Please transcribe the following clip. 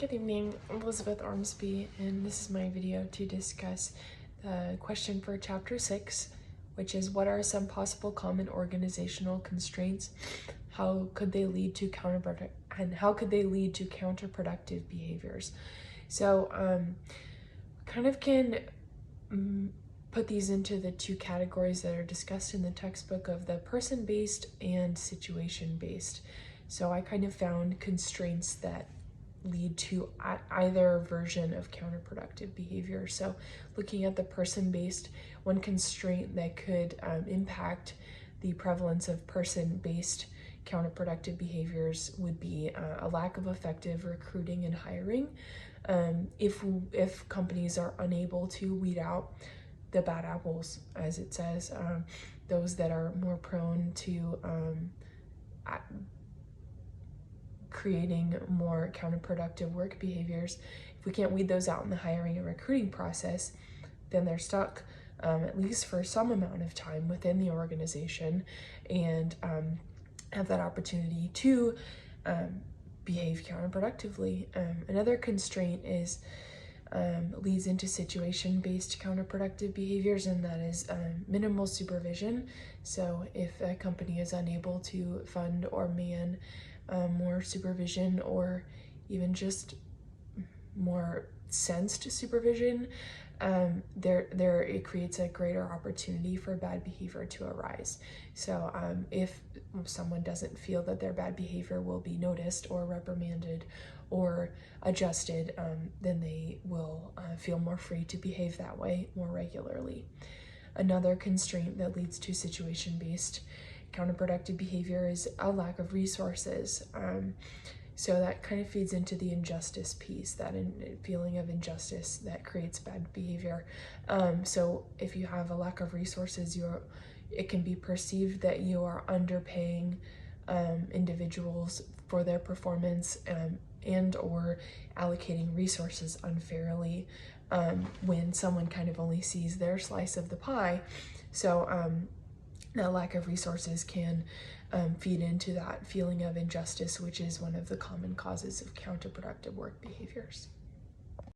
Good evening, Elizabeth Ormsby, and this is my video to discuss the question for Chapter 6, which is what are some possible common organizational constraints? How could they lead to counterproductive behaviors? So kind of can put these into the two categories that are discussed in the textbook of the person-based and situation-based. So I kind of found constraints that lead to either version of counterproductive behavior. So looking at the person-based, one constraint that could impact the prevalence of person-based counterproductive behaviors would be a lack of effective recruiting and hiring. If companies are unable to weed out the bad apples, as it says, those that are more prone to creating more counterproductive work behaviors, if we can't weed those out in the hiring and recruiting process, then they're stuck at least for some amount of time within the organization and have that opportunity to behave counterproductively. Another constraint is leads into situation-based counterproductive behaviors, and that is minimal supervision. So if a company is unable to fund or man more supervision, or even just more sensed supervision, it creates a greater opportunity for bad behavior to arise. So if someone doesn't feel that their bad behavior will be noticed or reprimanded or adjusted, then they will feel more free to behave that way more regularly. Another constraint that leads to situation-based counterproductive behavior is a lack of resources. So that kind of feeds into the injustice piece, that feeling of injustice that creates bad behavior. So if you have a lack of resources, it can be perceived that you are underpaying individuals for their performance and or allocating resources unfairly when someone kind of only sees their slice of the pie. So that lack of resources can feed into that feeling of injustice, which is one of the common causes of counterproductive work behaviors.